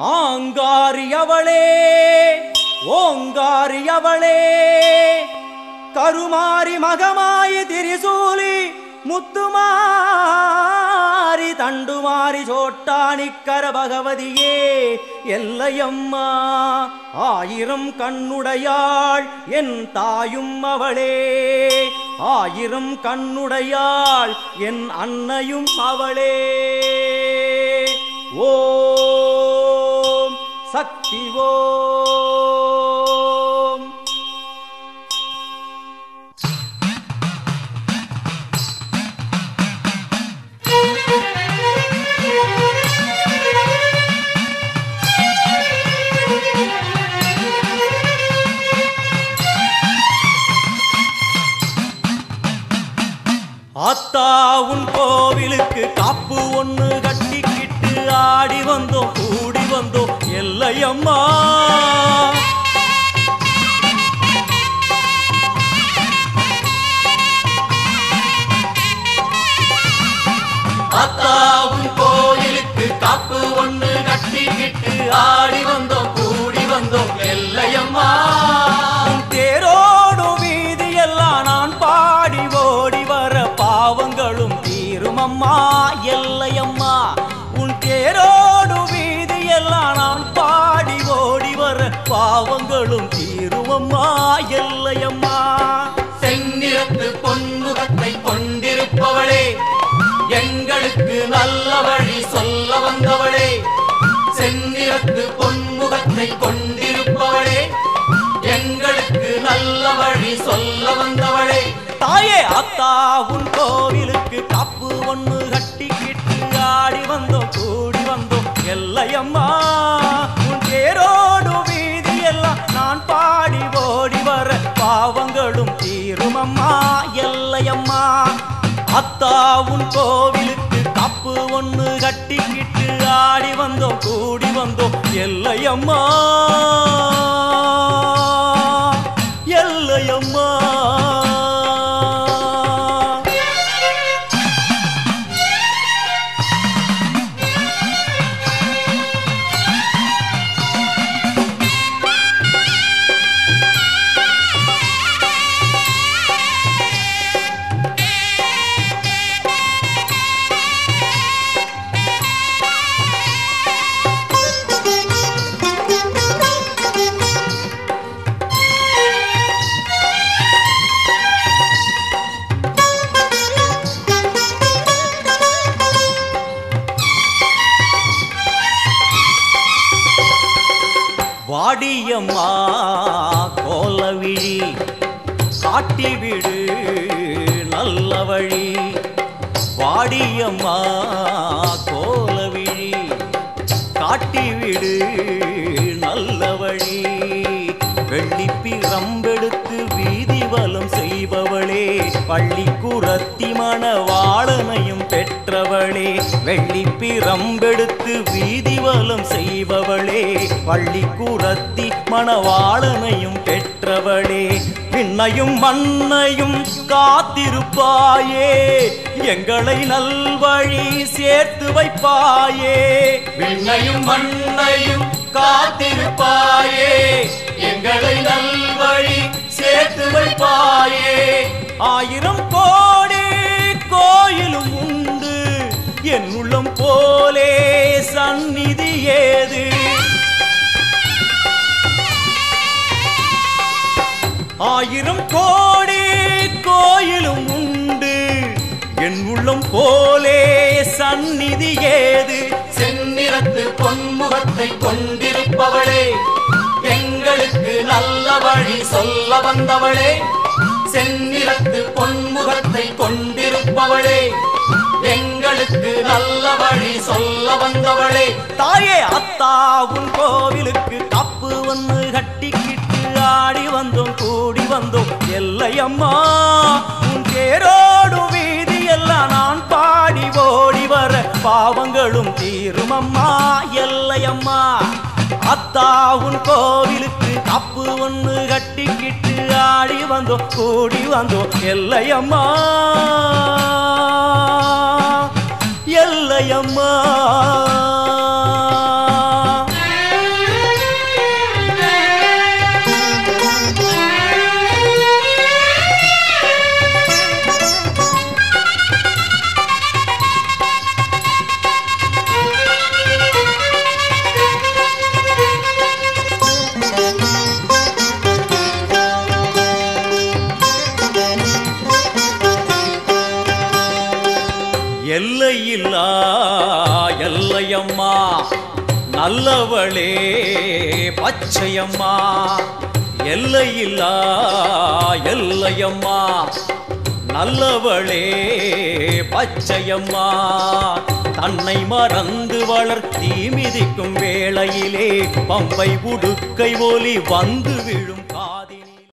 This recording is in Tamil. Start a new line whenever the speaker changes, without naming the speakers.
ஆங்காரியவளே ஓங்காரியவளே கருமாரி மகமாயி திரிசூலி முத்துமாரி தண்டுமாரி சோட்டானிக்கர பகவதியே எல்லையம்மா ஆயிரம் கண்ணுடையாள் என் தாயும் அவளே ஆயிரம் கண்ணுடையாள் என் அன்னையும் அவளே ஓம் சக்தி ஓம் ஆத்தா உன் கோவிலுக்கு காப்பு ஒண்ணு கட்டிக்கிட்டு ஆடி வந்தோம் கூடி வந்தோம் எல்லையம்மா ஆத்தா உன் கோவிலுக்கு காப்பு ஒண்ணு கட்டிக்கிட்டு ஆடி வந்தோம் கூடி வந்தோம் எல்லையம்மா தேரோடும் வீதி எல்லாம் நான் பாடி ஓடி வர பாவங்களும் தீருமம்மா எல்லையம்மா உன் தேரோடு வீதி எல்லாம் நான் பாடி ஓடி வர பாவங்களும் தீருமம்மா எல்லையம்மா செந்நிறத்து பொன்முகத்தை கொண்டிருப்பவளே எங்களுக்கு நல்ல வழி சொல்ல வந்தவளே செந்நிறத்து பொன்முகத்தை கொண்டிருப்பவளே எங்களுக்கு நல்ல வழி சொல்ல வந்தவளே தாயே அத்தா உன் கோவிலுக்கு காப்பு ஒண்ணு கட்டிக்கிட்டு ஆடி வந்தோம் கூடி வந்தோம் எல்லையம்மா உன் தேரோடு வீதி எல்லாம் நான் பாடி ஓடி வர பாவங்களும் தீருமம்மா எல்லையம்மா அத்தா உன் கோவிலுக்கு காப்பு ஒண்ணு கட்டிக்கிட்டு ஆடி வந்தோம் கூடி வந்தோம் எல்லையம்மா எல்லையம்மா வாடியம்மா கோலவிழி காட்டிவிடு நல்ல வழி வாடியம்மா கோலவிழி காட்டிவிடு நல்ல வழி வெள்ளிப்பிரம்பெடுத்து வீதி வலம் செய்பவளே பள்ளிக்குரத்தி மணவாளனையும் பெற்றவளே வெள்ளிப்பிரம்பெடுத்து வீதி வலம் செய்பவளே பள்ளிக்குரத்தி மணவாளனையும் பெற்றவளே விண்ணையும் மண்ணையும் காத்திருப்பாயே எங்களை நல்வழி சேர்த்து வைப்பாயே விண்ணையும் மண்ணையும் காத்திருப்பாயே எங்களை நல்வழி சேர்த்து வைப்பாயே ஆயிரம் கோடி கோயிலும் உண்டு என் உள்ளம் போலே சந்நிதி ஏது ஆயிரம் கோடி கோயிலும் உண்டு என் உள்ளம் போலே சந்நிதி ஏது செந்நிறத்து பொன்முகத்தை கொண்டிருப்பவளே எங்களுக்கு நல்ல வழி சொல்ல வந்தவளே செந்நிறத்து பொன்முகத்தை கொண்டிருப்பவளே எங்களுக்கு நல்ல வழி சொல்ல வந்தவளே தாயே அத்தா உன் கோவிலுக்கு காப்பு ஒண்ணு கட்டிக்கிட்டு ஆடி வந்தோம் கூடி வந்தோம் எல்லையம்மா உன் தேரோடு வீதி எல்லாம் நான் பாடி ஓடி வர பாவங்களும் தீருமம்மா எல்லையம்மா அத்தா உன் கோவிலுக்கு காப்பு ஒண்ணு கட்டிக்கிட்டு ஆடி வந்தோம் கூடி வந்தோம் எல்லையம்மா எல்லையம்மா எல்லையில்லா எல்லையம்மா நல்லவளே பச்சையம்மா எல்லையில்லா எல்லையம்மா நல்லவளே பச்சையம்மா தன்னை மறந்து வளர் தீ மிதிக்கும் வேளையிலே பம்பை உடுக்கை ஒலி வந்து விழும்